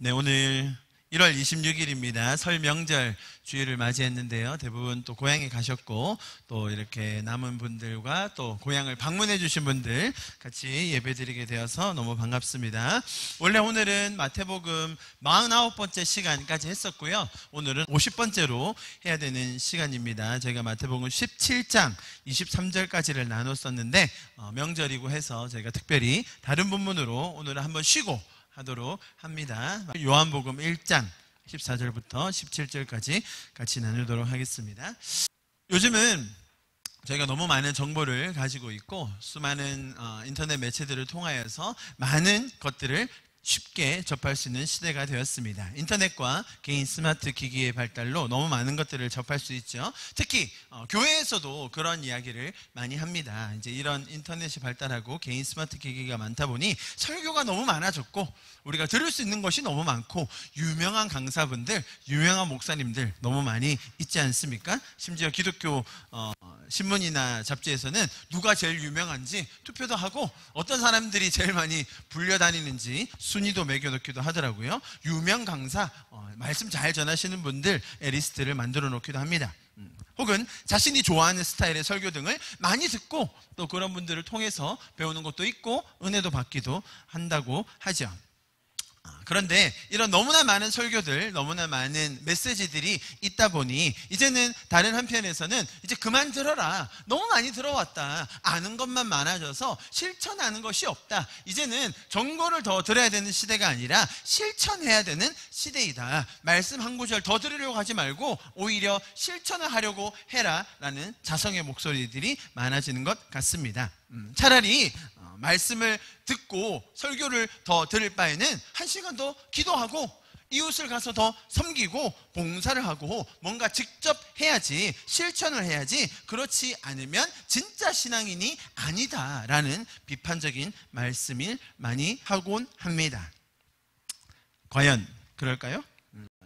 네, 오늘 1월 26일입니다. 설 명절 주일을 맞이했는데요. 대부분 또 고향에 가셨고 또 이렇게 남은 분들과 또 고향을 방문해 주신 분들 같이 예배드리게 되어서 너무 반갑습니다. 원래 오늘은 마태복음 49번째 시간까지 했었고요. 오늘은 50번째로 해야 되는 시간입니다. 저희가 마태복음 17장 23절까지를 나눴었는데 명절이고 해서 저희가 특별히 다른 본문으로 오늘은 한번 쉬고 하도록 합니다. 요한복음 1장 14절부터 17절까지 같이 나누도록 하겠습니다. 요즘은 저희가 너무 많은 정보를 가지고 있고 수많은 인터넷 매체들을 통하여서 많은 것들을 쉽게 접할 수 있는 시대가 되었습니다. 인터넷과 개인 스마트 기기의 발달로 너무 많은 것들을 접할 수 있죠. 특히 교회에서도 그런 이야기를 많이 합니다. 이제 이런 인터넷이 발달하고 개인 스마트 기기가 많다 보니 설교가 너무 많아졌고 우리가 들을 수 있는 것이 너무 많고 유명한 강사분들, 유명한 목사님들 너무 많이 있지 않습니까? 심지어 기독교 신문이나 잡지에서는 누가 제일 유명한지 투표도 하고 어떤 사람들이 제일 많이 불려다니는지 순위도 매겨놓기도 하더라고요. 유명 강사, 말씀 잘 전하시는 분들의 리스트를 만들어 놓기도 합니다. 혹은 자신이 좋아하는 스타일의 설교 등을 많이 듣고 또 그런 분들을 통해서 배우는 것도 있고 은혜도 받기도 한다고 하죠. 그런데 이런 너무나 많은 설교들, 너무나 많은 메시지들이 있다 보니 이제는 다른 한편에서는 이제 그만 들어라. 너무 많이 들어왔다. 아는 것만 많아져서 실천하는 것이 없다. 이제는 정보를 더 들어야 되는 시대가 아니라 실천해야 되는 시대이다. 말씀 한 구절 더 들으려고 하지 말고 오히려 실천을 하려고 해라 라는 자성의 목소리들이 많아지는 것 같습니다. 차라리 말씀을 듣고 설교를 더 들을 바에는 한 시간 더 기도하고 이웃을 가서 더 섬기고 봉사를 하고 뭔가 직접 해야지, 실천을 해야지, 그렇지 않으면 진짜 신앙인이 아니다라는 비판적인 말씀을 많이 하곤 합니다. 과연 그럴까요?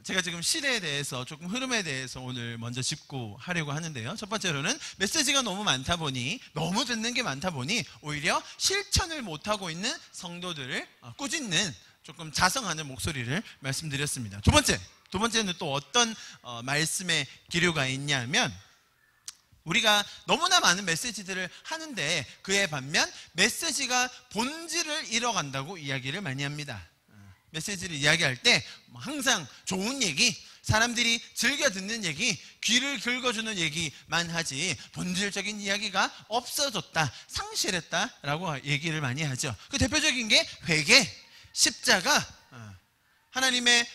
제가 지금 시대에 대해서 조금 흐름에 대해서 오늘 먼저 짚고 하려고 하는데요. 첫 번째로는 메시지가 너무 많다 보니, 너무 듣는 게 많다 보니 오히려 실천을 못하고 있는 성도들을 꾸짖는 조금 자성하는 목소리를 말씀드렸습니다. 두 번째는 또 어떤 말씀의 기류가 있냐면 우리가 너무나 많은 메시지들을 하는데 그에 반면 메시지가 본질을 잃어간다고 이야기를 많이 합니다. 메시지를 이야기할 때 항상 좋은 얘기, 사람들이 즐겨 듣는 얘기, 귀를 긁어주는 얘기만 하지 본질적인 이야기가 없어졌다, 상실했다라고 얘기를 많이 하죠. 그 대표적인 게 회개, 십자가, 하나님의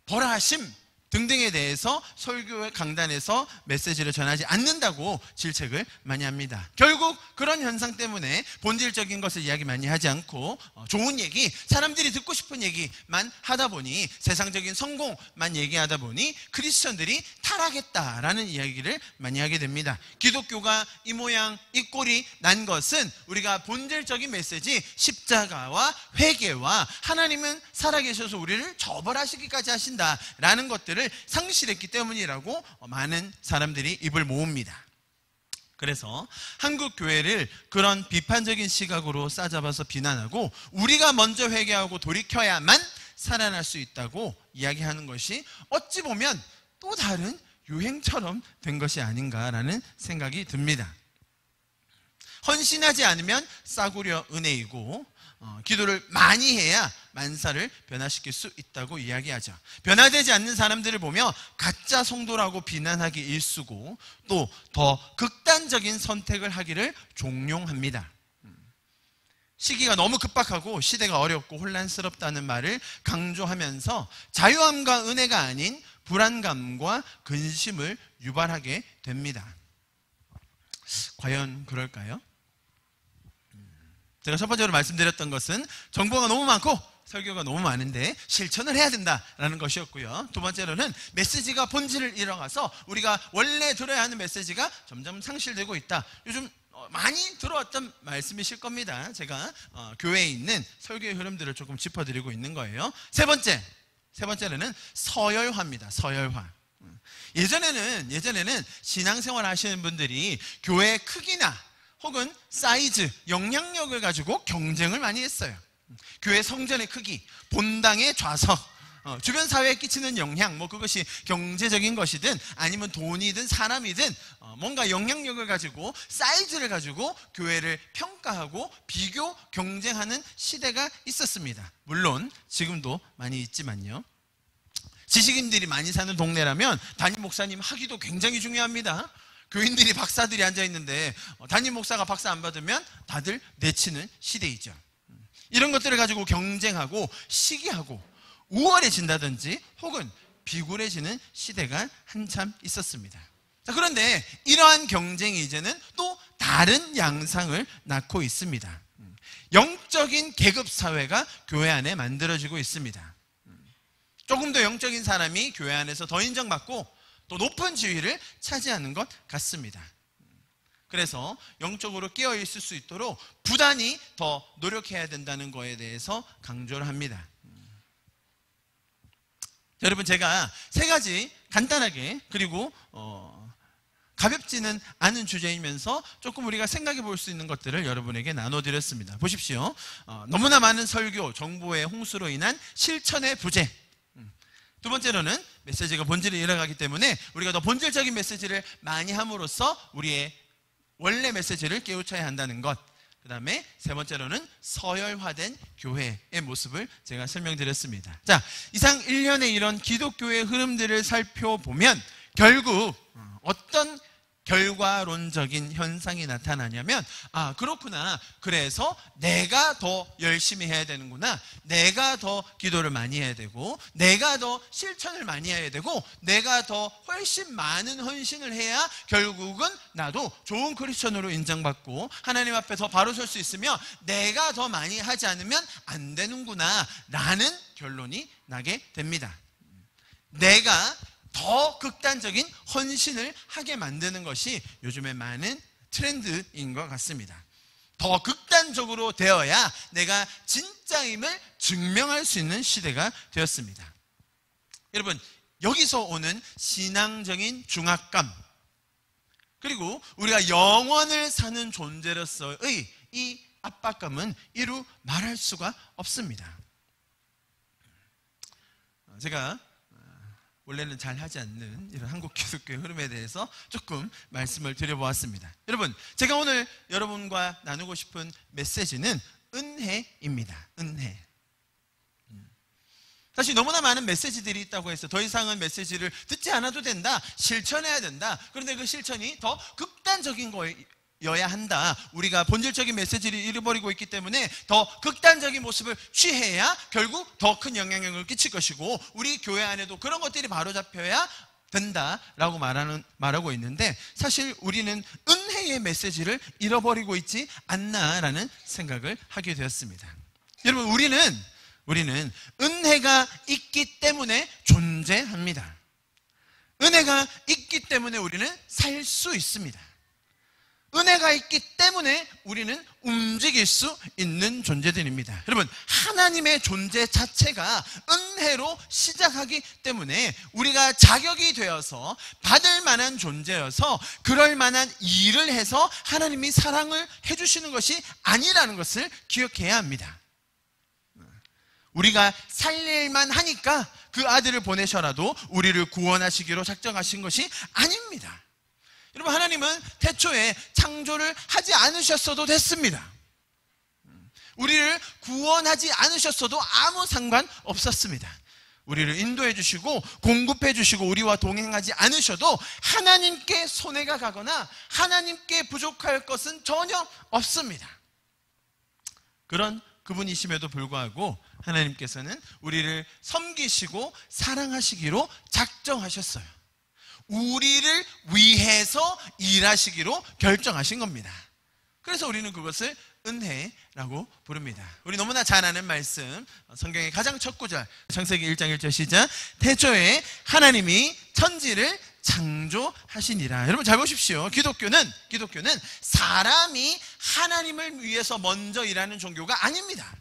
벌하심 등등에 대해서 설교 강단에서 메시지를 전하지 않는다고 질책을 많이 합니다. 결국 그런 현상 때문에 본질적인 것을 이야기 많이 하지 않고 좋은 얘기, 사람들이 듣고 싶은 얘기만 하다 보니 세상적인 성공만 얘기하다 보니 크리스천들이 타락했다라는 이야기를 많이 하게 됩니다. 기독교가 이 모양 이 꼴이 난 것은 우리가 본질적인 메시지 십자가와 회개와 하나님은 살아계셔서 우리를 처벌하시기까지 하신다라는 것들을 상실했기 때문이라고 많은 사람들이 입을 모읍니다. 그래서 한국 교회를 그런 비판적인 시각으로 싸잡아서 비난하고 우리가 먼저 회개하고 돌이켜야만 살아날 수 있다고 이야기하는 것이 어찌 보면 또 다른 유행처럼 된 것이 아닌가라는 생각이 듭니다. 헌신하지 않으면 싸구려 은혜이고 기도를 많이 해야 만사를 변화시킬 수 있다고 이야기하죠. 변화되지 않는 사람들을 보며 가짜 성도라고 비난하기 일쑤고 또 더 극단적인 선택을 하기를 종용합니다. 시기가 너무 급박하고 시대가 어렵고 혼란스럽다는 말을 강조하면서 자유함과 은혜가 아닌 불안감과 근심을 유발하게 됩니다. 과연 그럴까요? 제가 첫 번째로 말씀드렸던 것은 정보가 너무 많고 설교가 너무 많은데 실천을 해야 된다라는 것이었고요. 두 번째로는 메시지가 본질을 잃어가서 우리가 원래 들어야 하는 메시지가 점점 상실되고 있다. 요즘 많이 들어왔던 말씀이실 겁니다. 제가 교회에 있는 설교의 흐름들을 조금 짚어드리고 있는 거예요. 세 번째는 서열화입니다. 서열화. 예전에는 신앙생활 하시는 분들이 교회의 크기나 혹은 사이즈, 영향력을 가지고 경쟁을 많이 했어요. 교회 성전의 크기, 본당의 좌석, 주변 사회에 끼치는 영향, 그것이 경제적인 것이든 아니면 돈이든 사람이든 뭔가 영향력을 가지고 사이즈를 가지고 교회를 평가하고 비교, 경쟁하는 시대가 있었습니다. 물론 지금도 많이 있지만요. 지식인들이 많이 사는 동네라면 담임 목사님 학위도 굉장히 중요합니다. 교인들이 박사들이 앉아있는데 담임 목사가 박사 안 받으면 다들 내치는 시대이죠. 이런 것들을 가지고 경쟁하고 시기하고 우월해진다든지 혹은 비굴해지는 시대가 한참 있었습니다. 자, 그런데 이러한 경쟁이 이제는 또 다른 양상을 낳고 있습니다. 영적인 계급사회가 교회 안에 만들어지고 있습니다. 조금 더 영적인 사람이 교회 안에서 더 인정받고 또 높은 지위를 차지하는 것 같습니다. 그래서 영적으로 깨어있을 수 있도록 부단히 더 노력해야 된다는 거에 대해서 강조를 합니다. 여러분, 제가 세 가지 간단하게 그리고 가볍지는 않은 주제이면서 조금 우리가 생각해 볼 수 있는 것들을 여러분에게 나눠드렸습니다. 보십시오. 너무나 많은 설교, 정보의 홍수로 인한 실천의 부재. 두 번째로는 메시지가 본질을 잃어가기 때문에 우리가 더 본질적인 메시지를 많이 함으로써 우리의 원래 메시지를 깨우쳐야 한다는 것. 그 다음에 세 번째로는 서열화된 교회의 모습을 제가 설명드렸습니다. 자, 이상 1년의 이런 기독교의 흐름들을 살펴보면 결국 어떤 결과론적인 현상이 나타나냐면, 그렇구나, 그래서 내가 더 열심히 해야 되는구나, 내가 더 기도를 많이 해야 되고, 내가 더 실천을 많이 해야 되고, 내가 더 훨씬 많은 헌신을 해야 결국은 나도 좋은 크리스천으로 인정받고 하나님 앞에 더 바로 설 수 있으며 내가 더 많이 하지 않으면 안 되는구나 라는 결론이 나게 됩니다. 내가 더 극단적인 헌신을 하게 만드는 것이 요즘에 많은 트렌드인 것 같습니다. 더 극단적으로 되어야 내가 진짜임을 증명할 수 있는 시대가 되었습니다. 여러분, 여기서 오는 신앙적인 중압감, 그리고 우리가 영원을 사는 존재로서의 이 압박감은 이루 말할 수가 없습니다. 제가 원래는 잘 하지 않는 이런 한국 기독교의 흐름에 대해서 조금 말씀을 드려보았습니다. 여러분, 제가 오늘 여러분과 나누고 싶은 메시지는 은혜입니다. 은혜. 사실 너무나 많은 메시지들이 있다고 해서 더 이상은 메시지를 듣지 않아도 된다, 실천해야 된다. 그런데 그 실천이 더 극단적인 거여야 한다. 우리가 본질적인 메시지를 잃어버리고 있기 때문에 더 극단적인 모습을 취해야 결국 더 큰 영향력을 끼칠 것이고, 우리 교회 안에도 그런 것들이 바로잡혀야 된다라고 말하고 있는데, 사실 우리는 은혜의 메시지를 잃어버리고 있지 않나라는 생각을 하게 되었습니다. 여러분, 우리는 은혜가 있기 때문에 존재합니다. 은혜가 있기 때문에 우리는 살 수 있습니다. 은혜가 있기 때문에 우리는 움직일 수 있는 존재들입니다. 여러분, 하나님의 존재 자체가 은혜로 시작하기 때문에 우리가 자격이 되어서 받을 만한 존재여서 그럴 만한 일을 해서 하나님이 사랑을 해주시는 것이 아니라는 것을 기억해야 합니다. 우리가 살릴만 하니까 그 아들을 보내셔라도 우리를 구원하시기로 작정하신 것이 아닙니다. 여러분, 하나님은 태초에 창조를 하지 않으셨어도 됐습니다. 우리를 구원하지 않으셨어도 아무 상관없었습니다. 우리를 인도해 주시고 공급해 주시고 우리와 동행하지 않으셔도 하나님께 손해가 가거나 하나님께 부족할 것은 전혀 없습니다. 그런 그분이심에도 불구하고 하나님께서는 우리를 섬기시고 사랑하시기로 작정하셨어요. 우리를 위해서 일하시기로 결정하신 겁니다. 그래서 우리는 그것을 은혜라고 부릅니다. 우리 너무나 잘 아는 말씀, 성경의 가장 첫 구절, 창세기 1장 1절 시작. 태초에 하나님이 천지를 창조하시니라. 여러분 잘 보십시오. 기독교는 사람이 하나님을 위해서 먼저 일하는 종교가 아닙니다.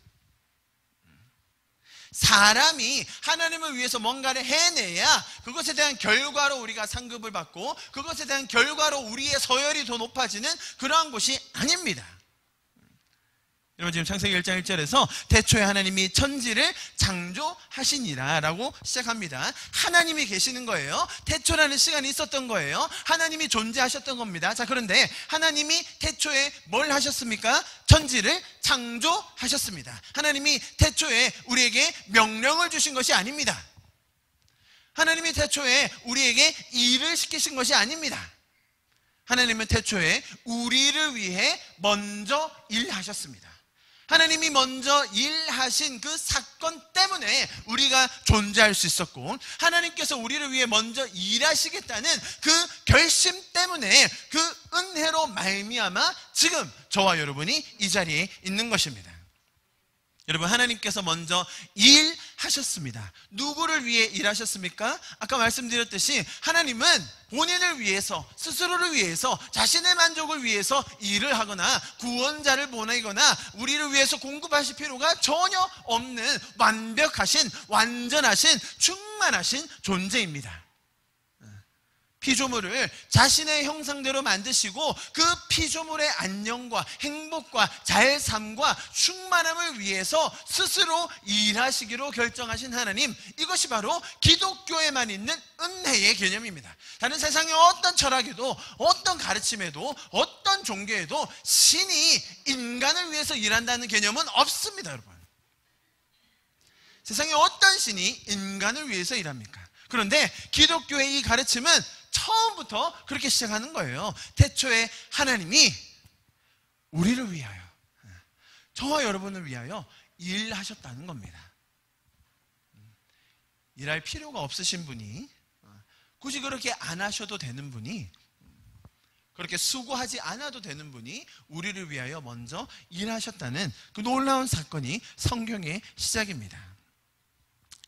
사람이 하나님을 위해서 뭔가를 해내야 그것에 대한 결과로 우리가 상급을 받고 그것에 대한 결과로 우리의 서열이 더 높아지는 그러한 것이 아닙니다. 여러분 지금 창세기 1장 1절에서 태초에 하나님이 천지를 창조하시니라 라고 시작합니다. 하나님이 계시는 거예요. 태초라는 시간이 있었던 거예요. 하나님이 존재하셨던 겁니다. 자, 그런데 하나님이 태초에 뭘 하셨습니까? 천지를 창조하셨습니다. 하나님이 태초에 우리에게 명령을 주신 것이 아닙니다. 하나님이 태초에 우리에게 일을 시키신 것이 아닙니다. 하나님은 태초에 우리를 위해 먼저 일하셨습니다. 하나님이 먼저 일하신 그 사건 때문에 우리가 존재할 수 있었고, 하나님께서 우리를 위해 먼저 일하시겠다는 그 결심 때문에 그 은혜로 말미암아 지금 저와 여러분이 이 자리에 있는 것입니다. 여러분, 하나님께서 먼저 일하셨습니다. 누구를 위해 일하셨습니까? 아까 말씀드렸듯이 하나님은 본인을 위해서, 스스로를 위해서, 자신의 만족을 위해서 일을 하거나 구원자를 보내거나 우리를 위해서 공급하실 필요가 전혀 없는 완벽하신, 완전하신, 충만하신 존재입니다. 피조물을 자신의 형상대로 만드시고 그 피조물의 안녕과 행복과 잘삼과 충만함을 위해서 스스로 일하시기로 결정하신 하나님, 이것이 바로 기독교에만 있는 은혜의 개념입니다. 다른 세상의 어떤 철학에도, 어떤 가르침에도, 어떤 종교에도 신이 인간을 위해서 일한다는 개념은 없습니다. 여러분, 세상에 어떤 신이 인간을 위해서 일합니까? 그런데 기독교의 이 가르침은 처음부터 그렇게 시작하는 거예요. 태초에 하나님이 우리를 위하여, 저와 여러분을 위하여 일하셨다는 겁니다. 일할 필요가 없으신 분이, 굳이 그렇게 안 하셔도 되는 분이, 그렇게 수고하지 않아도 되는 분이 우리를 위하여 먼저 일하셨다는 그 놀라운 사건이 성경의 시작입니다.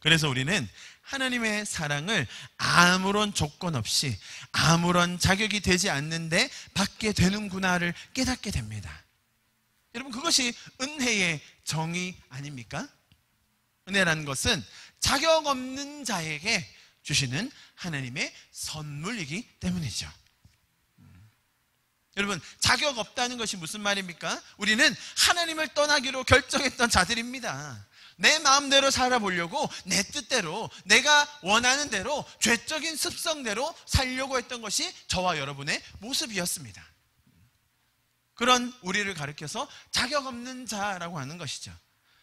그래서 우리는 하나님의 사랑을 아무런 조건 없이, 아무런 자격이 되지 않는데 받게 되는구나를 깨닫게 됩니다. 여러분, 그것이 은혜의 정의 아닙니까? 은혜라는 것은 자격 없는 자에게 주시는 하나님의 선물이기 때문이죠. 여러분, 자격 없다는 것이 무슨 말입니까? 우리는 하나님을 떠나기로 결정했던 자들입니다. 내 마음대로 살아보려고, 내 뜻대로, 내가 원하는 대로, 죄적인 습성대로 살려고 했던 것이 저와 여러분의 모습이었습니다. 그런 우리를 가리켜서 자격 없는 자라고 하는 것이죠.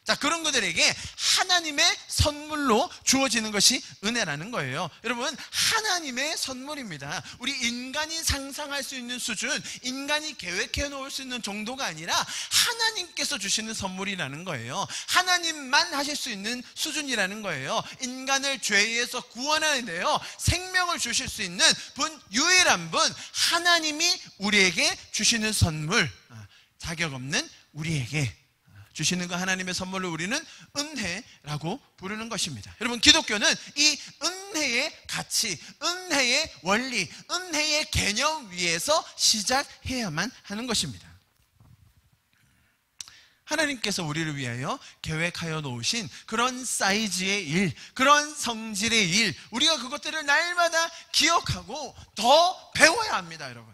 자, 그런 그들에게 하나님의 선물로 주어지는 것이 은혜라는 거예요. 여러분, 하나님의 선물입니다. 우리 인간이 상상할 수 있는 수준, 인간이 계획해 놓을 수 있는 정도가 아니라 하나님께서 주시는 선물이라는 거예요. 하나님만 하실 수 있는 수준이라는 거예요. 인간을 죄에서 구원하는데요, 생명을 주실 수 있는 분, 유일한 분, 하나님이 우리에게 주시는 선물, 자격 없는 우리에게 주시는 그 하나님의 선물을 우리는 은혜라고 부르는 것입니다. 여러분, 기독교는 이 은혜의 가치, 은혜의 원리, 은혜의 개념 위에서 시작해야만 하는 것입니다. 하나님께서 우리를 위하여 계획하여 놓으신 그런 사이즈의 일, 그런 성질의 일, 우리가 그것들을 날마다 기억하고 더 배워야 합니다. 여러분,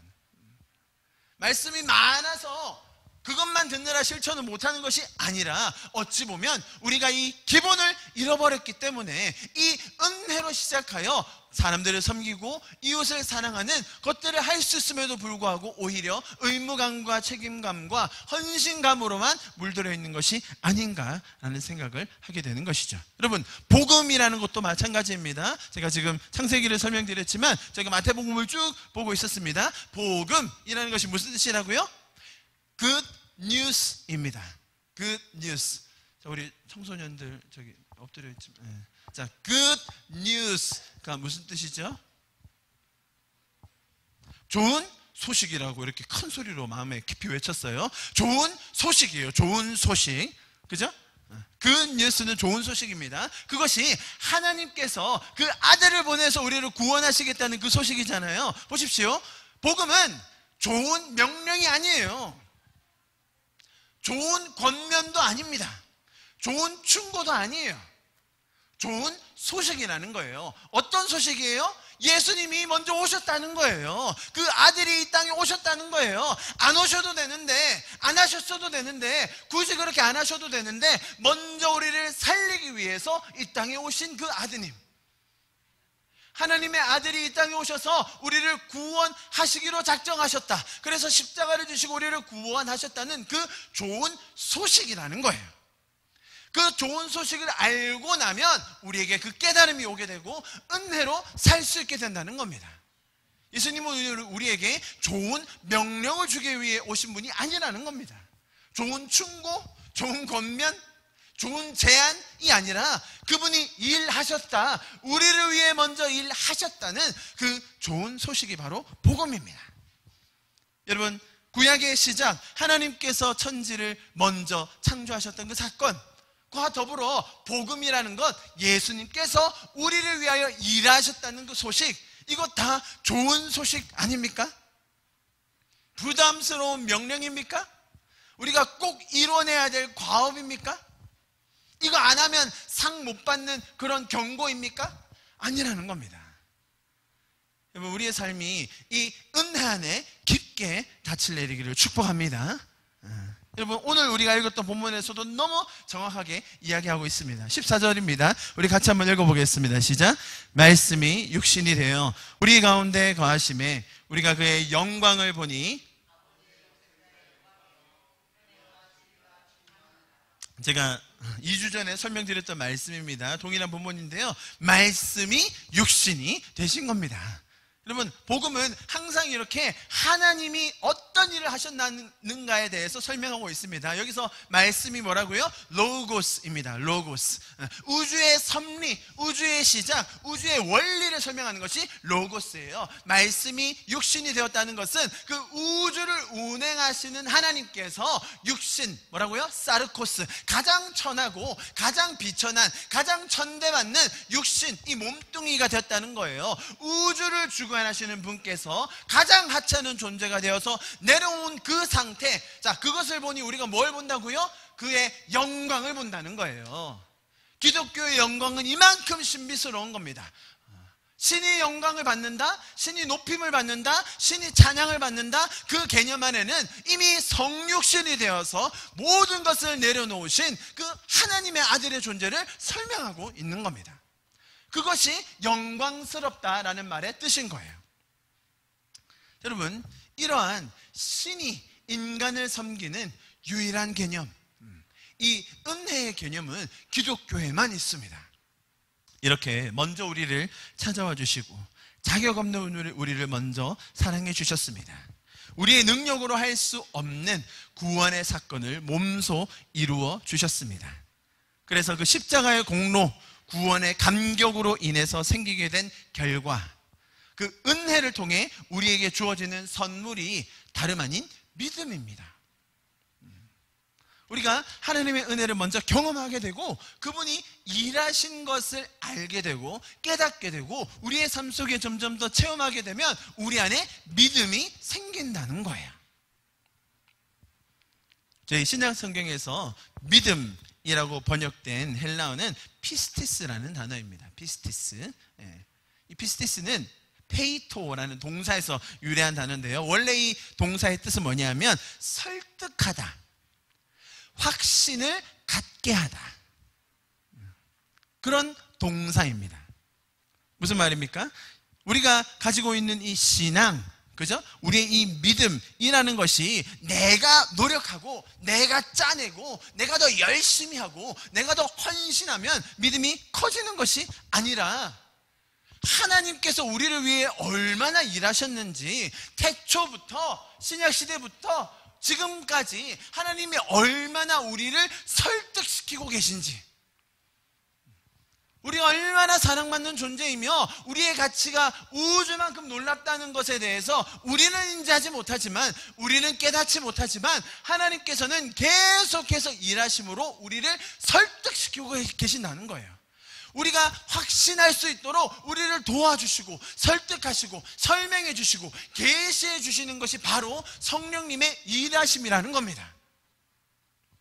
말씀이 많아서 그것만 듣느라 실천을 못하는 것이 아니라, 어찌 보면 우리가 이 기본을 잃어버렸기 때문에 이 은혜로 시작하여 사람들을 섬기고 이웃을 사랑하는 것들을 할 수 있음에도 불구하고 오히려 의무감과 책임감과 헌신감으로만 물들어 있는 것이 아닌가라는 생각을 하게 되는 것이죠. 여러분, 복음이라는 것도 마찬가지입니다. 제가 지금 창세기를 설명드렸지만 제가 마태복음을 쭉 보고 있었습니다. 복음이라는 것이 무슨 뜻이라고요? Good news입니다. Good news. 자, 우리 청소년들 저기 엎드려 있지. 자, good news가 무슨 뜻이죠? 좋은 소식이라고 이렇게 큰 소리로 마음에 깊이 외쳤어요. 좋은 소식이에요. 좋은 소식. 그죠? Good news는 좋은 소식입니다. 그것이 하나님께서 그 아들을 보내서 우리를 구원하시겠다는 그 소식이잖아요. 보십시오. 복음은 좋은 명령이 아니에요. 좋은 권면도 아닙니다. 좋은 충고도 아니에요. 좋은 소식이라는 거예요. 어떤 소식이에요? 예수님이 먼저 오셨다는 거예요. 그 아들이 이 땅에 오셨다는 거예요. 안 오셔도 되는데, 안 하셨어도 되는데, 굳이 그렇게 안 하셔도 되는데, 먼저 우리를 살리기 위해서 이 땅에 오신 그 아드님, 하나님의 아들이 이 땅에 오셔서 우리를 구원하시기로 작정하셨다. 그래서 십자가를 지시고 우리를 구원하셨다는 그 좋은 소식이라는 거예요. 그 좋은 소식을 알고 나면 우리에게 그 깨달음이 오게 되고 은혜로 살 수 있게 된다는 겁니다. 예수님은 우리에게 좋은 명령을 주기 위해 오신 분이 아니라는 겁니다. 좋은 충고, 좋은 권면, 좋은 제안이 아니라 그분이 일하셨다, 우리를 위해 먼저 일하셨다는 그 좋은 소식이 바로 복음입니다. 여러분, 구약의 시작, 하나님께서 천지를 먼저 창조하셨던 그 사건, 과 더불어 복음이라는 것, 예수님께서 우리를 위하여 일하셨다는 그 소식, 이거 다 좋은 소식 아닙니까? 부담스러운 명령입니까? 우리가 꼭 이뤄내야 될 과업입니까? 이거 안 하면 상 못 받는 그런 경고입니까? 아니라는 겁니다. 여러분, 우리의 삶이 이 은혜 안에 깊게 닻을 내리기를 축복합니다. 여러분, 오늘 우리가 읽었던 본문에서도 너무 정확하게 이야기하고 있습니다. 14절입니다. 우리 같이 한번 읽어보겠습니다. 시작. 말씀이 육신이 되어 우리 가운데 거하심에 우리가 그의 영광을 보니, 제가 2주 전에 설명드렸던 말씀입니다. 동일한 본문인데요, 말씀이 육신이 되신 겁니다. 여러분, 복음은 항상 이렇게 하나님이 어떤 일을 하셨는가에 대해서 설명하고 있습니다. 여기서 말씀이 뭐라고요? 로고스입니다. 로고스. 우주의 섭리, 우주의 시작, 우주의 원리를 설명하는 것이 로고스예요. 말씀이 육신이 되었다는 것은 그 우주를 운행하시는 하나님께서 육신, 뭐라고요? 사르코스, 가장 천하고 가장 비천한, 가장 천대받는 육신, 이 몸뚱이가 되었다는 거예요. 우주를 주관하시는 분께서 가장 하찮은 존재가 되어서 내려온 그 상태, 자, 그것을 보니 우리가 뭘 본다고요? 그의 영광을 본다는 거예요. 기독교의 영광은 이만큼 신비스러운 겁니다. 신이 영광을 받는다, 신이 높임을 받는다, 신이 찬양을 받는다, 그 개념 안에는 이미 성육신이 되어서 모든 것을 내려놓으신 그 하나님의 아들의 존재를 설명하고 있는 겁니다. 그것이 영광스럽다라는 말의 뜻인 거예요. 여러분, 이러한 신이 인간을 섬기는 유일한 개념, 이 은혜의 개념은 기독교에만 있습니다. 이렇게 먼저 우리를 찾아와 주시고 자격 없는 우리를 먼저 사랑해 주셨습니다. 우리의 능력으로 할 수 없는 구원의 사건을 몸소 이루어 주셨습니다. 그래서 그 십자가의 공로, 구원의 감격으로 인해서 생기게 된 결과, 그 은혜를 통해 우리에게 주어지는 선물이 다름 아닌 믿음입니다. 우리가 하나님의 은혜를 먼저 경험하게 되고 그분이 일하신 것을 알게 되고 깨닫게 되고 우리의 삶 속에 점점 더 체험하게 되면 우리 안에 믿음이 생긴다는 거예요. 저희 신약 성경에서 믿음이라고 번역된 헬라어는 피스티스라는 단어입니다. 피스티스. 이 피스티스는 페이토라는 동사에서 유래한 단어인데요, 원래 이 동사의 뜻은 뭐냐면 설득하다, 확신을 갖게 하다, 그런 동사입니다. 무슨 말입니까? 우리가 가지고 있는 이 신앙, 그죠? 우리의 이 믿음이라는 것이 내가 노력하고 내가 짜내고 내가 더 열심히 하고 내가 더 헌신하면 믿음이 커지는 것이 아니라, 하나님께서 우리를 위해 얼마나 일하셨는지, 태초부터 신약시대부터 지금까지 하나님이 얼마나 우리를 설득시키고 계신지, 우리가 얼마나 사랑받는 존재이며 우리의 가치가 우주만큼 놀랍다는 것에 대해서 우리는 인지하지 못하지만, 우리는 깨닫지 못하지만 하나님께서는 계속해서 일하심으로 우리를 설득시키고 계신다는 거예요. 우리가 확신할 수 있도록 우리를 도와주시고 설득하시고 설명해 주시고 계시해 주시는 것이 바로 성령님의 일하심이라는 겁니다.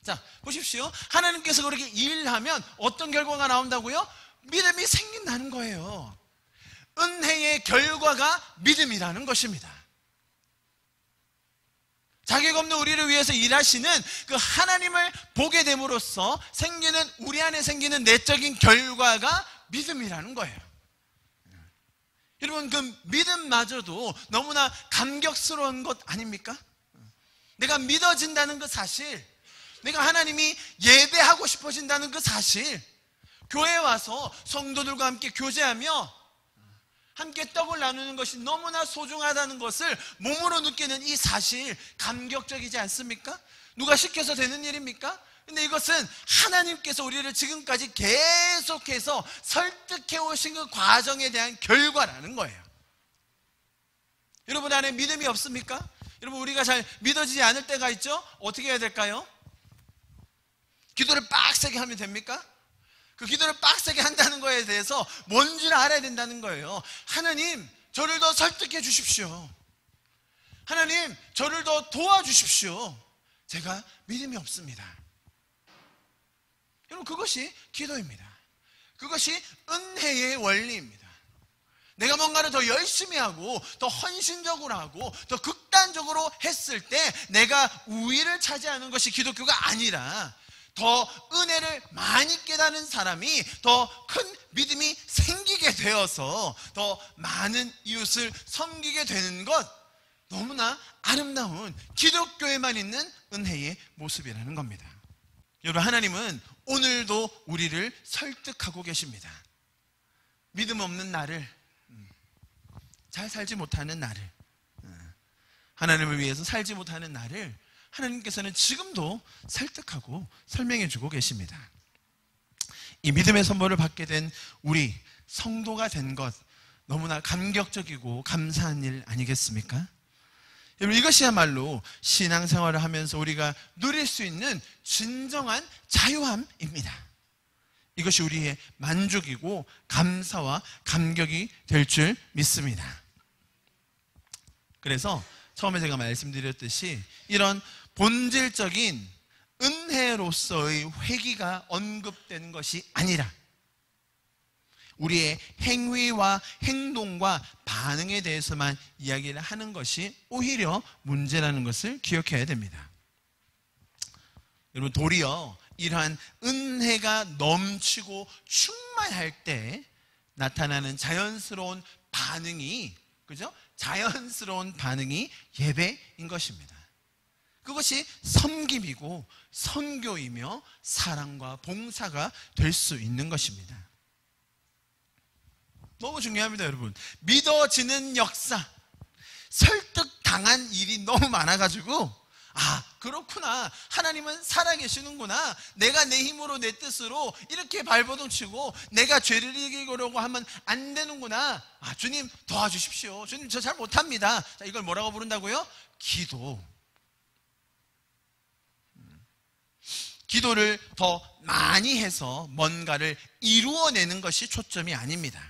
자, 보십시오. 하나님께서 그렇게 일하면 어떤 결과가 나온다고요? 믿음이 생긴다는 거예요. 은혜의 결과가 믿음이라는 것입니다. 자격 없는 우리를 위해서 일하시는 그 하나님을 보게 됨으로써 생기는, 우리 안에 생기는 내적인 결과가 믿음이라는 거예요. 여러분, 그 믿음마저도 너무나 감격스러운 것 아닙니까? 내가 믿어진다는 그 사실, 내가 하나님이 예배하고 싶어진다는 그 사실, 교회에 와서 성도들과 함께 교제하며 함께 떡을 나누는 것이 너무나 소중하다는 것을 몸으로 느끼는 이 사실, 감격적이지 않습니까? 누가 시켜서 되는 일입니까? 근데 이것은 하나님께서 우리를 지금까지 계속해서 설득해 오신 그 과정에 대한 결과라는 거예요. 여러분 안에 믿음이 없습니까? 여러분, 우리가 잘 믿어지지 않을 때가 있죠? 어떻게 해야 될까요? 기도를 빡세게 하면 됩니까? 그 기도를 빡세게 한다는 거에 대해서 뭔 줄 알아야 된다는 거예요. 하나님, 저를 더 설득해 주십시오. 하나님, 저를 더 도와주십시오. 제가 믿음이 없습니다. 여러분, 그것이 기도입니다. 그것이 은혜의 원리입니다. 내가 뭔가를 더 열심히 하고 더 헌신적으로 하고 더 극단적으로 했을 때 내가 우위를 차지하는 것이 기독교가 아니라, 더 은혜를 많이 깨닫는 사람이 더 큰 믿음이 생기게 되어서 더 많은 이웃을 섬기게 되는 것, 너무나 아름다운 기독교에만 있는 은혜의 모습이라는 겁니다. 여러분, 하나님은 오늘도 우리를 설득하고 계십니다. 믿음 없는 나를, 잘 살지 못하는 나를, 하나님을 위해서 살지 못하는 나를 하나님께서는 지금도 설득하고 설명해 주고 계십니다. 이 믿음의 선물을 받게 된 우리 성도가 된 것, 너무나 감격적이고 감사한 일 아니겠습니까? 여러분, 이것이야말로 신앙생활을 하면서 우리가 누릴 수 있는 진정한 자유함입니다. 이것이 우리의 만족이고 감사와 감격이 될 줄 믿습니다. 그래서 처음에 제가 말씀드렸듯이 이런 본질적인 은혜로서의 회개가 언급되는 것이 아니라 우리의 행위와 행동과 반응에 대해서만 이야기를 하는 것이 오히려 문제라는 것을 기억해야 됩니다. 여러분, 도리어 이러한 은혜가 넘치고 충만할 때 나타나는 자연스러운 반응이, 그죠? 자연스러운 반응이 예배인 것입니다. 그것이 섬김이고 선교이며 사랑과 봉사가 될 수 있는 것입니다. 너무 중요합니다, 여러분. 믿어지는 역사, 설득당한 일이 너무 많아가지고, 아, 그렇구나, 하나님은 살아계시는구나, 내가 내 힘으로 내 뜻으로 이렇게 발버둥 치고 내가 죄를 이기려고 하면 안 되는구나, 아, 주님 도와주십시오, 주님 저 잘 못합니다. 자, 이걸 뭐라고 부른다고요? 기도. 기도를 더 많이 해서 뭔가를 이루어내는 것이 초점이 아닙니다.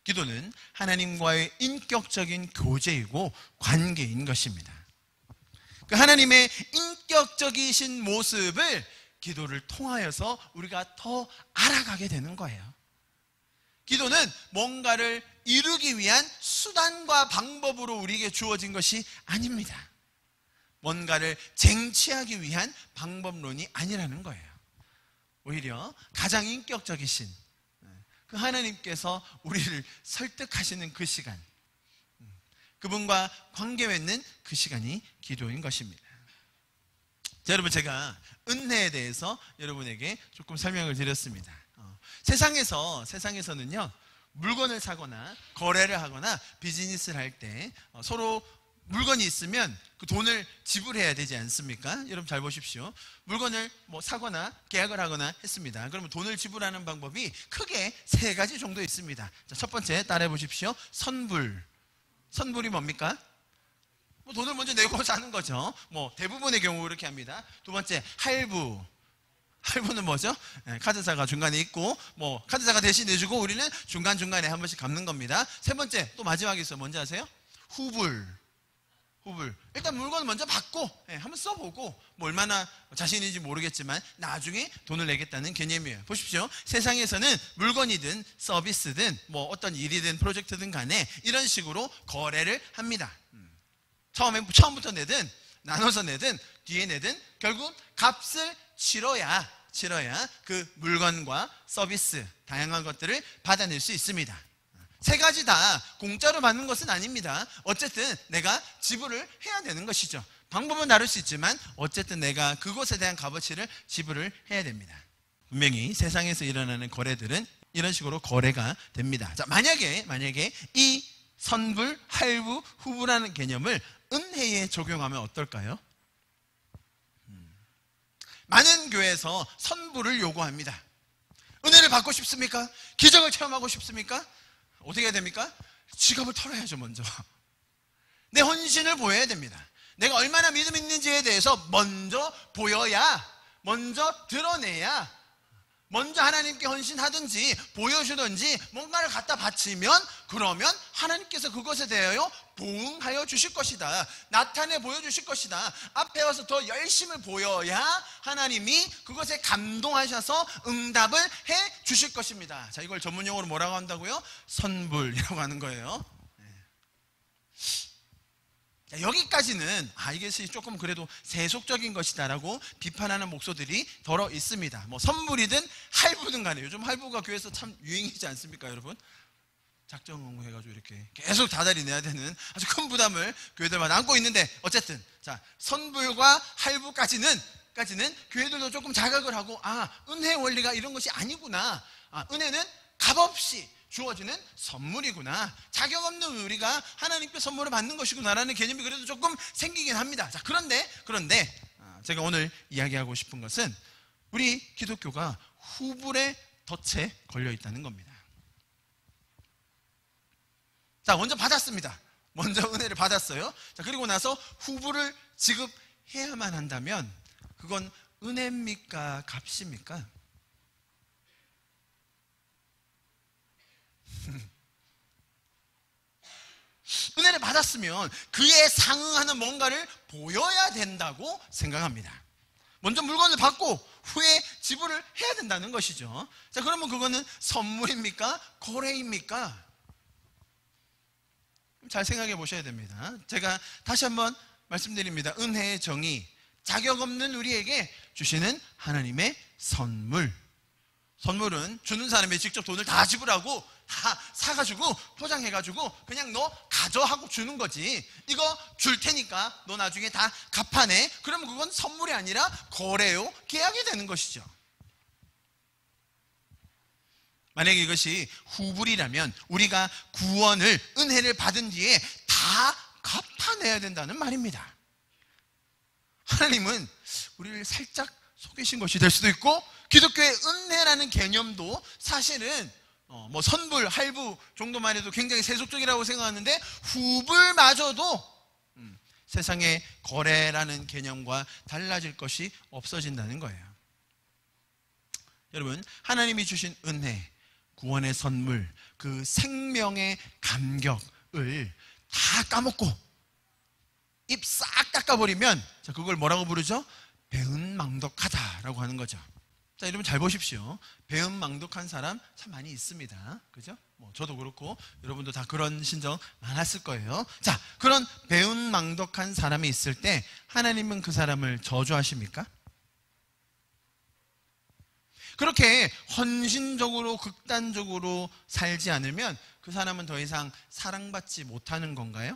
기도는 하나님과의 인격적인 교제이고 관계인 것입니다. 그 하나님의 인격적이신 모습을 기도를 통하여서 우리가 더 알아가게 되는 거예요. 기도는 뭔가를 이루기 위한 수단과 방법으로 우리에게 주어진 것이 아닙니다. 뭔가를 쟁취하기 위한 방법론이 아니라는 거예요. 오히려 가장 인격적이신 그 하나님께서 우리를 설득하시는 그 시간, 그분과 관계 맺는 그 시간이 기도인 것입니다. 자, 여러분, 제가 은혜에 대해서 여러분에게 조금 설명을 드렸습니다. 세상에서는요, 물건을 사거나 거래를 하거나 비즈니스를 할 때 서로 물건이 있으면 그 돈을 지불해야 되지 않습니까? 여러분 잘 보십시오. 물건을 뭐 사거나 계약을 하거나 했습니다. 그러면 돈을 지불하는 방법이 크게 3가지 정도 있습니다. 자, 첫 번째 따라해 보십시오. 선불이 뭡니까? 뭐 돈을 먼저 내고 사는 거죠. 뭐 대부분의 경우 그렇게 합니다. 두 번째, 할부는 뭐죠? 카드사가 중간에 있고, 뭐 카드사가 대신 내주고 우리는 중간중간에 한 번씩 갚는 겁니다. 세 번째, 또 마지막에 있어요. 뭔지 아세요? 후불. 후불. 일단 물건을 먼저 받고 한번 써보고 뭐 얼마나 자신인지 모르겠지만 나중에 돈을 내겠다는 개념이에요. 보십시오. 세상에서는 물건이든 서비스든 뭐 어떤 일이든 프로젝트든 간에 이런 식으로 거래를 합니다. 처음부터 내든 나눠서 내든 뒤에 내든 결국 값을 치러야 그 물건과 서비스 다양한 것들을 받아낼 수 있습니다. 세 가지 다 공짜로 받는 것은 아닙니다. 어쨌든 내가 지불을 해야 되는 것이죠. 방법은 다를 수 있지만 어쨌든 내가 그것에 대한 값어치를 지불을 해야 됩니다. 분명히 세상에서 일어나는 거래들은 이런 식으로 거래가 됩니다. 자, 만약에 이 선불, 할부, 후불라는 개념을 은혜에 적용하면 어떨까요? 많은 교회에서 선불을 요구합니다. 은혜를 받고 싶습니까? 기적을 체험하고 싶습니까? 어떻게 해야 됩니까? 지갑을 털어야죠. 먼저 내 헌신을 보여야 됩니다. 내가 얼마나 믿음 있는지에 대해서 먼저 보여야, 먼저 드러내야, 먼저 하나님께 헌신하든지 보여주든지 뭔가를 갖다 바치면 그러면 하나님께서 그것에 대하여 보응하여 주실 것이다. 나타내 보여주실 것이다. 앞에 와서 더 열심을 보여야 하나님이 그것에 감동하셔서 응답을 해 주실 것입니다. 자, 이걸 전문용어로 뭐라고 한다고요? 선불이라고 하는 거예요. 자, 여기까지는 이것이 조금 그래도 세속적인 것이다라고 비판하는 목소들이 더러 있습니다. 뭐 선불이든 할부든 간에 요즘 할부가 교회에서 참 유행이지 않습니까, 여러분? 작정 응모해가지고 이렇게 계속 다달이 내야 되는 아주 큰 부담을 교회들마다 안고 있는데 어쨌든 자, 선불과 할부까지는 교회들도 조금 자각을 하고 은혜 원리가 이런 것이 아니구나. 은혜는 값없이 주어지는 선물이구나. 자격 없는 우리가 하나님께 선물을 받는 것이구나라는 개념이 그래도 조금 생기긴 합니다. 자, 그런데 제가 오늘 이야기하고 싶은 것은 우리 기독교가 후불의 덫에 걸려 있다는 겁니다. 자, 먼저 받았습니다. 먼저 은혜를 받았어요. 자, 그리고 나서 후불을 지급해야만 한다면 그건 은혜입니까? 값입니까? 은혜를 받았으면 그에 상응하는 뭔가를 보여야 된다고 생각합니다. 먼저 물건을 받고 후에 지불을 해야 된다는 것이죠. 자, 그러면 그거는 선물입니까? 거래입니까? 잘 생각해 보셔야 됩니다. 제가 다시 한번 말씀드립니다. 은혜의 정의, 자격 없는 우리에게 주시는 하나님의 선물. 선물은 주는 사람이 직접 돈을 다 지불하고 다 사가지고 포장해가지고 그냥 너 가져 하고 주는 거지. 이거 줄 테니까 너 나중에 다 갚아내. 그러면 그건 선물이 아니라 거래요, 계약이 되는 것이죠. 만약에 이것이 후불이라면 우리가 구원을, 은혜를 받은 뒤에 다 갚아내야 된다는 말입니다. 하나님은 우리를 살짝 속이신 것이 될 수도 있고, 기독교의 은혜라는 개념도 사실은 뭐 선불, 할부 정도만 해도 굉장히 세속적이라고 생각하는데 후불마저도 세상의 거래라는 개념과 달라질 것이 없어진다는 거예요. 여러분, 하나님이 주신 은혜, 구원의 선물, 그 생명의 감격을 다 까먹고 입 싹 닦아버리면 그걸 뭐라고 부르죠? 배은망덕하다라고 하는 거죠. 자, 여러분 잘 보십시오. 배은망덕한 사람 참 많이 있습니다. 그죠? 뭐 저도 그렇고 여러분도 다 그런 심정 많았을 거예요. 자, 그런 배은망덕한 사람이 있을 때 하나님은 그 사람을 저주하십니까? 그렇게 헌신적으로 극단적으로 살지 않으면 그 사람은 더 이상 사랑받지 못하는 건가요?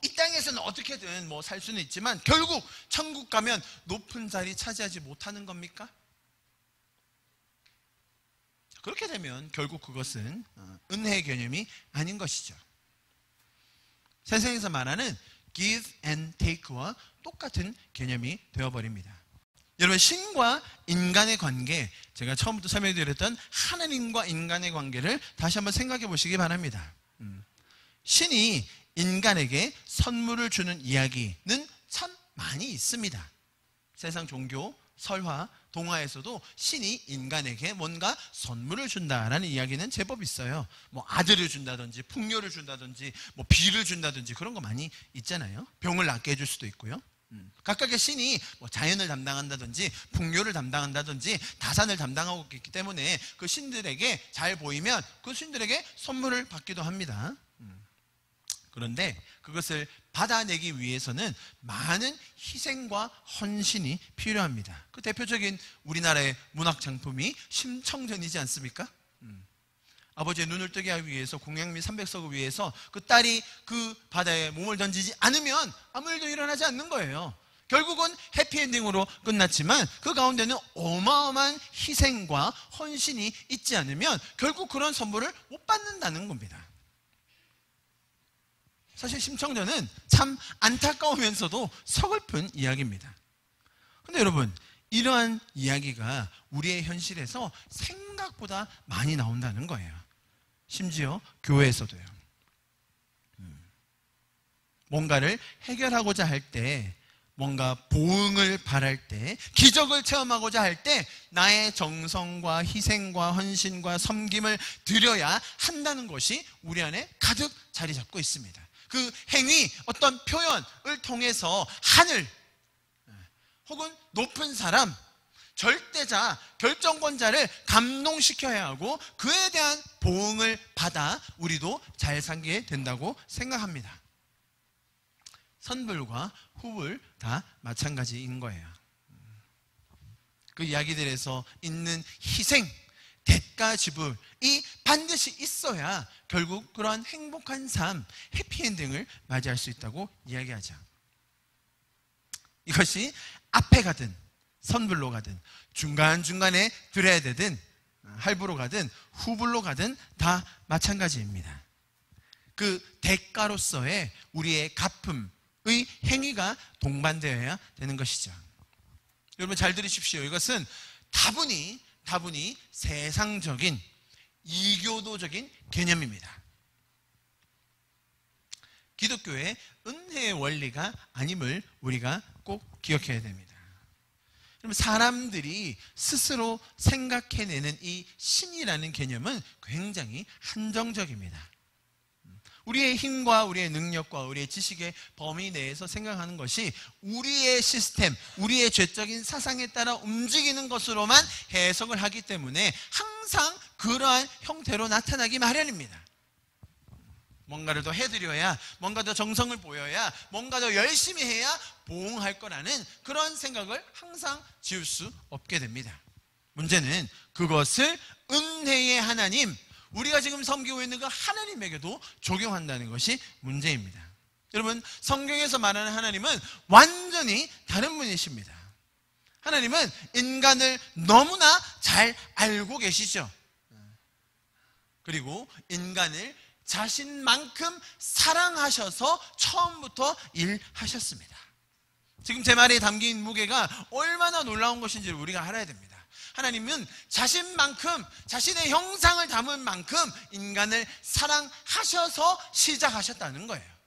이 땅에서는 어떻게든 살 수는 있지만 결국 천국 가면 높은 자리 차지하지 못하는 겁니까? 그렇게 되면 결국 그것은 은혜의 개념이 아닌 것이죠. 세상에서 말하는 give and take와 똑같은 개념이 되어버립니다. 여러분, 신과 인간의 관계, 제가 처음부터 설명드렸던 하나님과 인간의 관계를 다시 한번 생각해 보시기 바랍니다. 신이 인간에게 선물을 주는 이야기는 참 많이 있습니다. 세상 종교, 설화 동화에서도 신이 인간에게 뭔가 선물을 준다라는 이야기는 제법 있어요. 뭐 아들을 준다든지 풍요를 준다든지 뭐 비를 준다든지 그런 거 많이 있잖아요. 병을 낫게 해줄 수도 있고요. 각각의 신이 뭐 자연을 담당한다든지 풍요를 담당한다든지 다산을 담당하고 있기 때문에 그 신들에게 잘 보이면 그 신들에게 선물을 받기도 합니다. 그런데 그것을 받아내기 위해서는 많은 희생과 헌신이 필요합니다. 그 대표적인 우리나라의 문학 작품이 심청전이지 않습니까? 아버지의 눈을 뜨게 하기 위해서 공양미 300석을 위해서 그 딸이 그 바다에 몸을 던지지 않으면 아무 일도 일어나지 않는 거예요. 결국은 해피엔딩으로 끝났지만 그 가운데는 어마어마한 희생과 헌신이 있지 않으면 결국 그런 선물을 못 받는다는 겁니다. 사실 심청전은 참 안타까우면서도 서글픈 이야기입니다. 그런데 여러분, 이러한 이야기가 우리의 현실에서 생각보다 많이 나온다는 거예요. 심지어 교회에서도요. 뭔가를 해결하고자 할 때, 뭔가 보응을 바랄 때, 기적을 체험하고자 할 때 나의 정성과 희생과 헌신과 섬김을 드려야 한다는 것이 우리 안에 가득 자리 잡고 있습니다. 그 행위, 어떤 표현을 통해서 하늘 혹은 높은 사람, 절대자, 결정권자를 감동시켜야 하고 그에 대한 보응을 받아 우리도 잘 살게 된다고 생각합니다. 선불과 후불 다 마찬가지인 거예요. 그 이야기들에서 있는 희생, 대가 지불이 반드시 있어야 결국 그러한 행복한 삶, 해피엔딩을 맞이할 수 있다고 이야기하죠. 이것이 앞에 가든 선불로 가든 중간중간에 드려야 되든 할부로 가든 후불로 가든 다 마찬가지입니다. 그 대가로서의 우리의 갚음의 행위가 동반되어야 되는 것이죠. 여러분 잘 들으십시오. 이것은 다분히 세상적인 이교도적인 개념입니다. 기독교의 은혜의 원리가 아님을 우리가 꼭 기억해야 됩니다. 그럼 사람들이 스스로 생각해내는 이 신이라는 개념은 굉장히 한정적입니다. 우리의 힘과 우리의 능력과 우리의 지식의 범위 내에서 생각하는 것이 우리의 시스템, 우리의 죄적인 사상에 따라 움직이는 것으로만 해석을 하기 때문에 항상 그러한 형태로 나타나기 마련입니다. 뭔가를 더 해드려야, 뭔가 더 정성을 보여야, 뭔가 더 열심히 해야 보응할 거라는 그런 생각을 항상 지울 수 없게 됩니다. 문제는 그것을 은혜의 하나님, 우리가 지금 섬기고 있는 그 하나님에게도 적용한다는 것이 문제입니다. 여러분, 성경에서 말하는 하나님은 완전히 다른 분이십니다. 하나님은 인간을 너무나 잘 알고 계시죠. 그리고 인간을 자신만큼 사랑하셔서 처음부터 일하셨습니다. 지금 제 말에 담긴 무게가 얼마나 놀라운 것인지를 우리가 알아야 됩니다. 하나님은 자신만큼, 자신의 형상을 담은 만큼 인간을 사랑하셔서 시작하셨다는 거예요.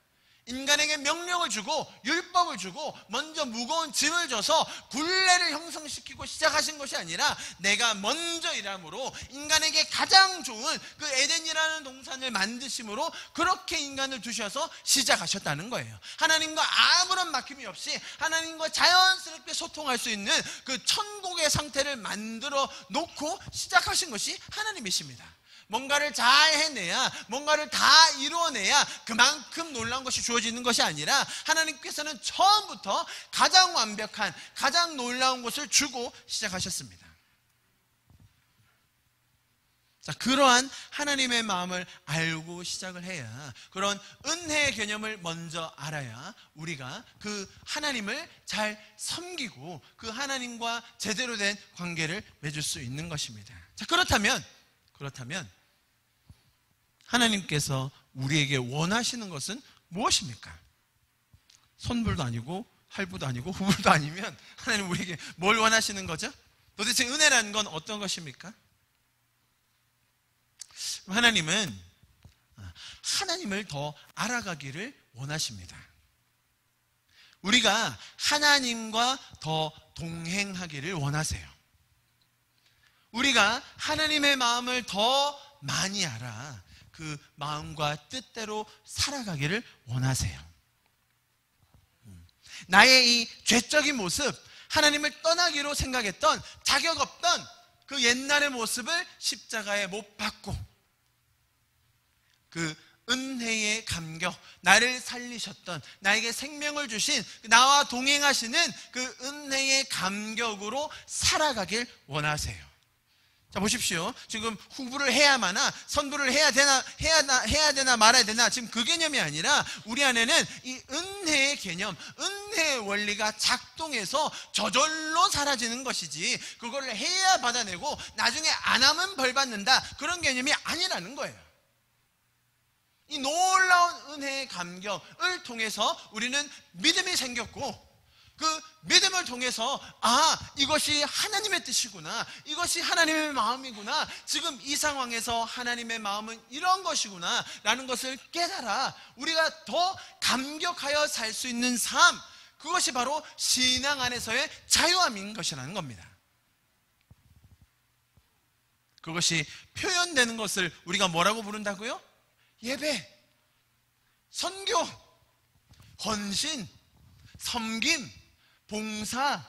인간에게 명령을 주고 율법을 주고 먼저 무거운 짐을 줘서 굴레를 형성시키고 시작하신 것이 아니라 내가 먼저 일함으로 인간에게 가장 좋은 그 에덴이라는 동산을 만드심으로 그렇게 인간을 두셔서 시작하셨다는 거예요. 하나님과 아무런 막힘이 없이 하나님과 자연스럽게 소통할 수 있는 그 천국의 상태를 만들어 놓고 시작하신 것이 하나님이십니다. 뭔가를 잘 해내야, 뭔가를 다 이루어내야 그만큼 놀라운 것이 주어지는 것이 아니라 하나님께서는 처음부터 가장 완벽한, 가장 놀라운 것을 주고 시작하셨습니다. 자, 그러한 하나님의 마음을 알고 시작을 해야, 그런 은혜의 개념을 먼저 알아야 우리가 그 하나님을 잘 섬기고 그 하나님과 제대로 된 관계를 맺을 수 있는 것입니다. 자, 그렇다면 하나님께서 우리에게 원하시는 것은 무엇입니까? 선불도 아니고 할부도 아니고 후불도 아니면 하나님 우리에게 뭘 원하시는 거죠? 도대체 은혜라는 건 어떤 것입니까? 하나님은 하나님을 더 알아가기를 원하십니다. 우리가 하나님과 더 동행하기를 원하세요. 우리가 하나님의 마음을 더 많이 알아 그 마음과 뜻대로 살아가기를 원하세요. 나의 이 죄적인 모습, 하나님을 떠나기로 생각했던 자격 없던 그 옛날의 모습을 십자가에 못 박고 그 은혜의 감격, 나를 살리셨던, 나에게 생명을 주신, 나와 동행하시는 그 은혜의 감격으로 살아가길 원하세요. 자, 보십시오. 지금 후부를 해야마나 선부를 해야 되나 말아야 되나, 지금 그 개념이 아니라 우리 안에는 이 은혜의 개념, 은혜의 원리가 작동해서 저절로 사라지는 것이지, 그걸 해야 받아내고 나중에 안 하면 벌 받는다, 그런 개념이 아니라는 거예요. 이 놀라운 은혜의 감격을 통해서 우리는 믿음이 생겼고, 그 믿음을 통해서 이것이 하나님의 뜻이구나, 이것이 하나님의 마음이구나, 지금 이 상황에서 하나님의 마음은 이런 것이구나 라는 것을 깨달아 우리가 더 감격하여 살 수 있는 삶, 그것이 바로 신앙 안에서의 자유함인 것이라는 겁니다. 그것이 표현되는 것을 우리가 뭐라고 부른다고요? 예배, 선교, 헌신, 섬김, 봉사,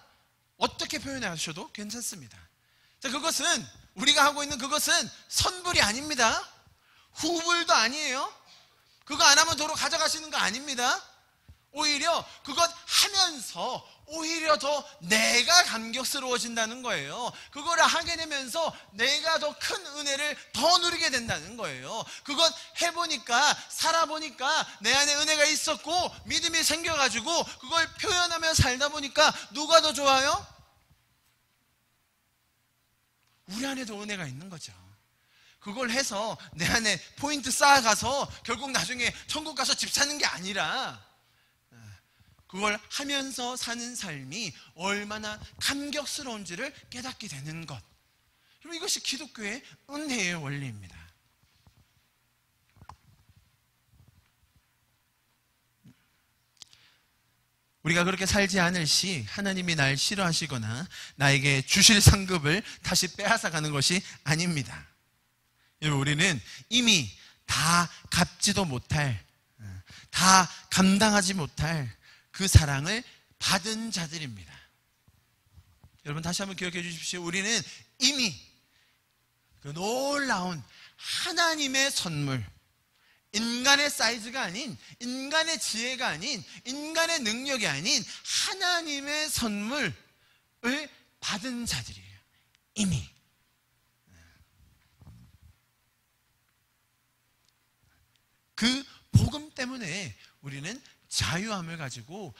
어떻게 표현하셔도 괜찮습니다. 자, 그것은, 우리가 하고 있는 그것은 선불이 아닙니다. 후불도 아니에요. 그거 안 하면 도로 가져가시는 거 아닙니다. 오히려 그것 하면서 오히려 더 내가 감격스러워진다는 거예요. 그거를 하게 되면서 내가 더 큰 은혜를 더 누리게 된다는 거예요. 그것 해보니까, 살아보니까 내 안에 은혜가 있었고 믿음이 생겨가지고 그걸 표현하며 살다 보니까 누가 더 좋아요? 우리 안에도 은혜가 있는 거죠. 그걸 해서 내 안에 포인트 쌓아가서 결국 나중에 천국 가서 집 사는 게 아니라, 그걸 하면서 사는 삶이 얼마나 감격스러운지를 깨닫게 되는 것. 그럼 이것이 기독교의 은혜의 원리입니다. 우리가 그렇게 살지 않을 시 하나님이 날 싫어하시거나 나에게 주실 상급을 다시 빼앗아가는 것이 아닙니다. 여러분, 우리는 이미 다 갚지도 못할, 다 감당하지 못할 그 사랑을 받은 자들입니다. 여러분, 다시 한번 기억해 주십시오. 우리는 이미 그 놀라운 하나님의 선물, 인간의 사이즈가 아닌, 인간의 지혜가 아닌, 인간의 능력이 아닌 하나님의 선물을 받은 자들이에요. 이미. 그 복음 때문에 우리는 자유함을 가지고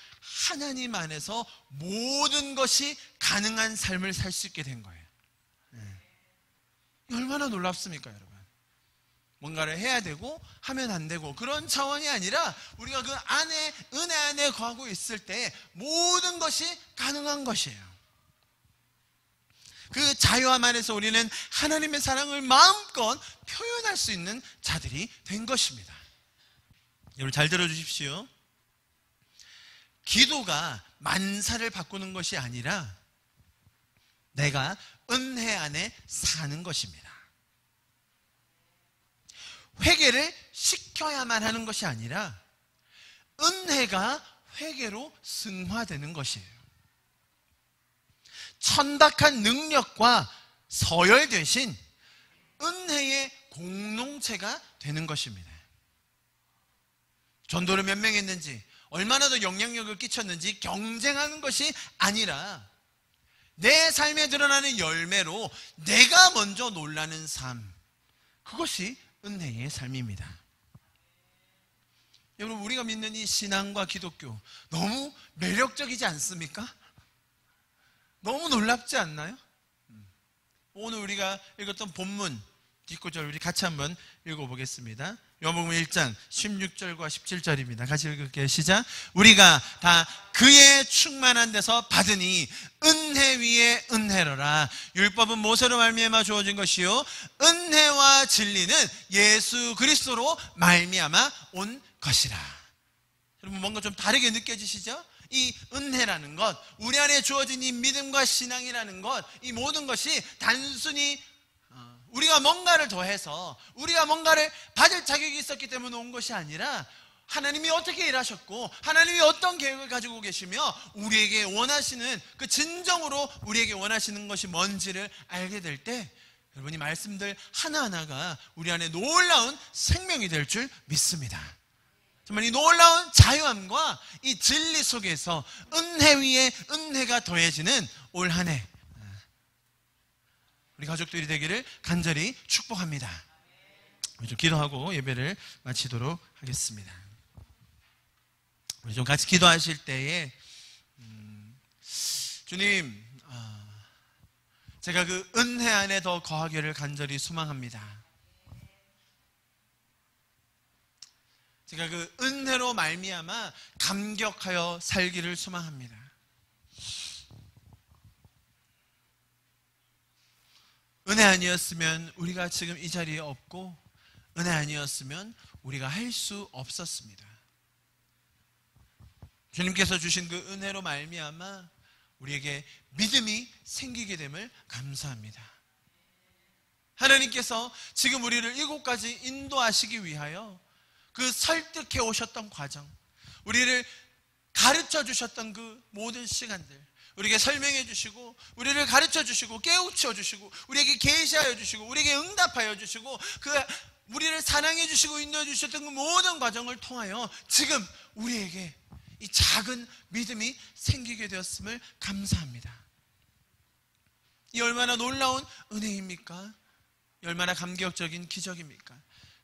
하나님 안에서 모든 것이 가능한 삶을 살 수 있게 된 거예요. 얼마나 놀랍습니까, 여러분? 뭔가를 해야 되고 하면 안 되고 그런 차원이 아니라 우리가 그 안에, 은혜 안에 거하고 있을 때 모든 것이 가능한 것이에요. 그 자유함 안에서 우리는 하나님의 사랑을 마음껏 표현할 수 있는 자들이 된 것입니다. 여러분, 잘 들어주십시오. 기도가 만사를 바꾸는 것이 아니라 내가 은혜 안에 사는 것입니다. 회개를 시켜야만 하는 것이 아니라 은혜가 회개로 승화되는 것이에요. 천박한 능력과 서열 대신 은혜의 공동체가 되는 것입니다. 전도를 몇 명 했는지, 얼마나 더 영향력을 끼쳤는지 경쟁하는 것이 아니라 내 삶에 드러나는 열매로 내가 먼저 놀라는 삶, 그것이 은혜의 삶입니다. 여러분, 우리가 믿는 이 신앙과 기독교 너무 매력적이지 않습니까? 너무 놀랍지 않나요? 오늘 우리가 읽었던 본문 뒷구절 우리 같이 한번 읽어보겠습니다. 요한복음 1장 16절과 17절입니다. 같이 읽을게요. 시작. 우리가 다 그의 충만한 데서 받으니 은혜 위에 은혜로라. 율법은 모세로 말미암아 주어진 것이요 은혜와 진리는 예수 그리스도로 말미암아 온 것이라. 여러분, 뭔가 좀 다르게 느껴지시죠? 이 은혜라는 것, 우리 안에 주어진 이 믿음과 신앙이라는 것, 이 모든 것이 단순히 우리가 뭔가를 더해서 우리가 뭔가를 받을 자격이 있었기 때문에 온 것이 아니라 하나님이 어떻게 일하셨고 하나님이 어떤 계획을 가지고 계시며 우리에게 원하시는 그 진정으로 우리에게 원하시는 것이 뭔지를 알게 될 때 여러분 이 말씀들 하나하나가 우리 안에 놀라운 생명이 될 줄 믿습니다. 정말 이 놀라운 자유함과 이 진리 속에서 은혜 위에 은혜가 더해지는 올 한 해 우리 가족들이 되기를 간절히 축복합니다. 우리 좀 기도하고 예배를 마치도록 하겠습니다. 우리 좀 같이 기도하실 때에 주님, 제가 그 은혜 안에 더 거하기를 간절히 소망합니다. 제가 그 은혜로 말미암아 감격하여 살기를 소망합니다. 은혜 아니었으면 우리가 지금 이 자리에 없고 은혜 아니었으면 우리가 할 수 없었습니다. 주님께서 주신 그 은혜로 말미암아 우리에게 믿음이 생기게 됨을 감사합니다. 하나님께서 지금 우리를 이곳까지 인도하시기 위하여 그 설득해 오셨던 과정, 우리를 가르쳐 주셨던 그 모든 시간들, 우리에게 설명해 주시고 우리를 가르쳐 주시고 깨우쳐 주시고 우리에게 계시하여 주시고 우리에게 응답하여 주시고 그 우리를 사랑해 주시고 인도해 주셨던 그 모든 과정을 통하여 지금 우리에게 이 작은 믿음이 생기게 되었음을 감사합니다. 이 얼마나 놀라운 은혜입니까? 이 얼마나 감격적인 기적입니까?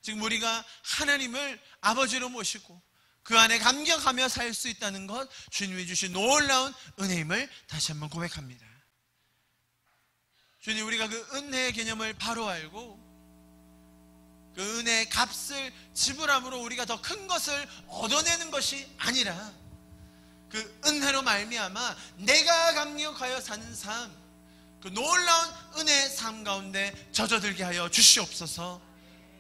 지금 우리가 하나님을 아버지로 모시고 그 안에 감격하며 살 수 있다는 것, 주님이 주신 놀라운 은혜임을 다시 한번 고백합니다. 주님, 우리가 그 은혜의 개념을 바로 알고 그 은혜의 값을 지불함으로 우리가 더 큰 것을 얻어내는 것이 아니라 그 은혜로 말미암아 내가 감격하여 사는 삶, 그 놀라운 은혜의 삶 가운데 젖어들게 하여 주시옵소서.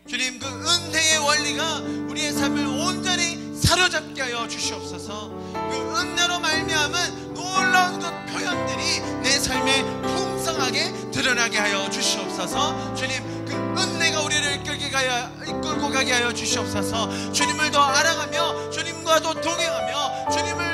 주님, 그 은혜의 원리가 우리의 삶을 온전히 사로잡게 하여 주시옵소서. 그 은혜로 말미암은 놀라운 그 표현들이 내 삶에 풍성하게 드러나게 하여 주시옵소서. 주님, 그 은혜가 우리를 이끌고 가게 하여 주시옵소서. 주님을 더 알아가며 주님과 더 동행하며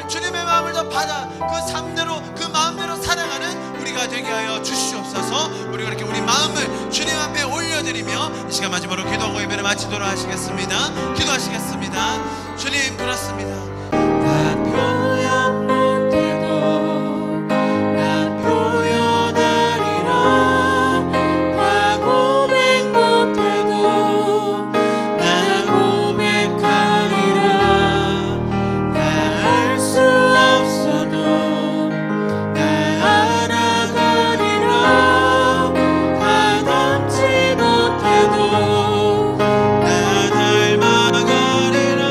주님의 마음을 더 받아 그 삶대로 그 마음대로 살아가는 우리가 되게 하여 주시옵소서. 우리가 이렇게 우리 마음을 주님 앞에 올려드리며 이 시간 마지막으로 기도하고 예배를 마치도록 하시겠습니다. 기도하시겠습니다. 주님, 그렇습니다. 나 표현 못해도 나 표현하리라. 나 고백 못해도 나 고백하리라. 나 알 수 없어도 나 알아가리라. 다 닮지 못해도 나 닮아가리라.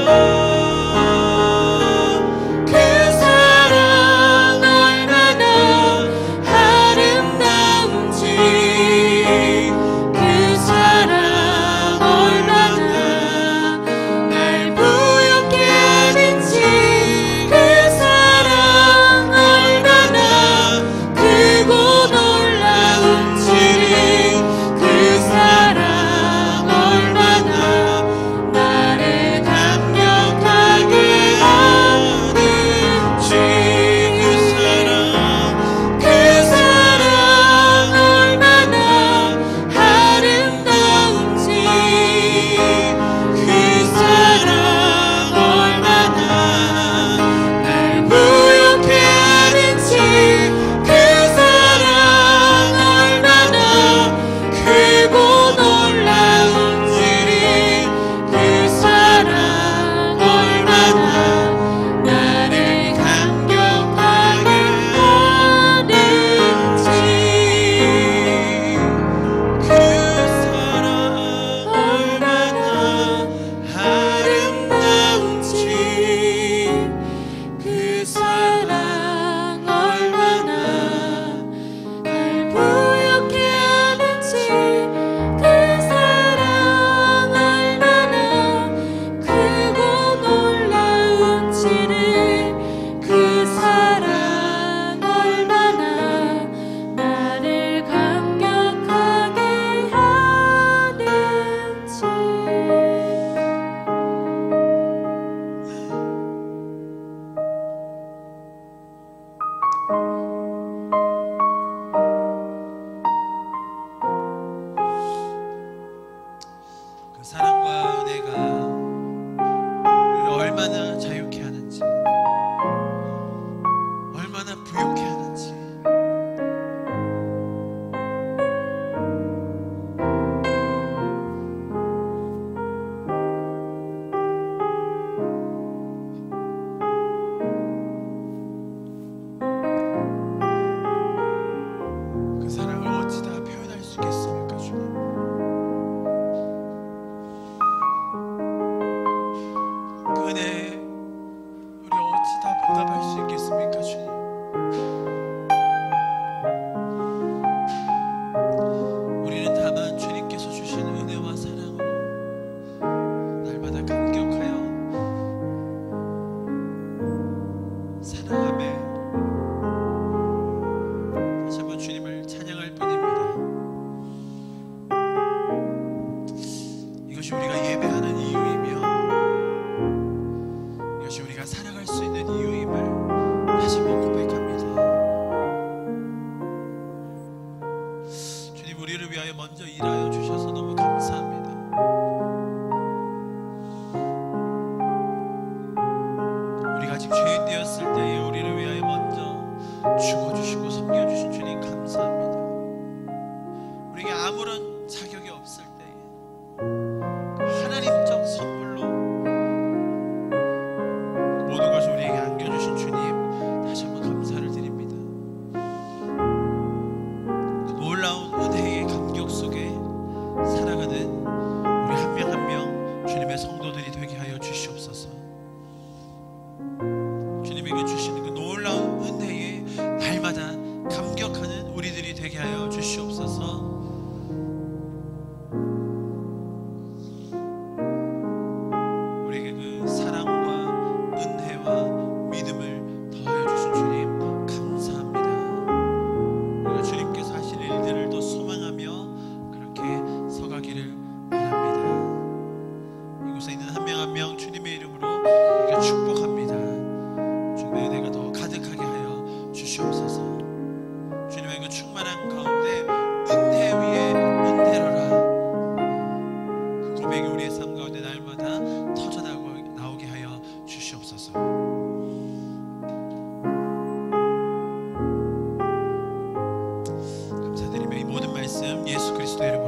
그 사랑과 은혜가 우리를 얼마나 자유케 하는지, 얼마나 부유케 하는지, 그 사랑을 어찌 다 표현할 수 있겠습니까, 주님? 그 은혜에 우리 어찌 다 보답할 수 있겠습니까, 주님? 우리는 다만 주님께서 주신 은혜와 사랑으로 날마다 감격하여 사랑하며 다시 한번 주님을 찬양할 뿐입니다. 이것이 우리가 예배하는 이유이며, 이것이 우리가 살아갈 수 있는 이유임을 다시 한번 고백합니다. 주님, 우리를 위하여 먼저 일하여 주셔서 너무 감사합니다. 우리가 아직 죄인 되었을 때에 우리를 위하여 먼저 죽어주시고 섬겨주신 주님 감사합니다. 우리에게 아무런 자격이 없을 때에 하나님적 선물로 모든 것을 우리에게 안겨주신 주님 다시 한번 감사를 드립니다. 그 놀라운 은혜의 감격 속에 살아가는 우리 한 명 한 명 주님의 성도들이 되게 하여 주시옵소서. 주님에게 주시는 그 놀라운 은혜에 날마다 감격하는 우리들이 되게 하여 주시옵소서. 우리에게 그 사랑과 은혜와 믿음을 더하여 주신 주님 감사합니다. 우리가 주님께서 하실 일들을 더 소망하며 그렇게 서가기를 바랍니다. 이곳에 있는 한 명 한 명 주님의 이름으로 이렇게 축복합니다. 주님의 은혜가 더 가득하게 하여 주시옵소서. 주님의 그 충만한 가운데 은혜 위에 은혜로라, 그 고백이 우리의 삶 가운데 날마다 터져나오게 하여 주시옵소서. 감사드리며 이 모든 말씀 예수 그리스도 이름으로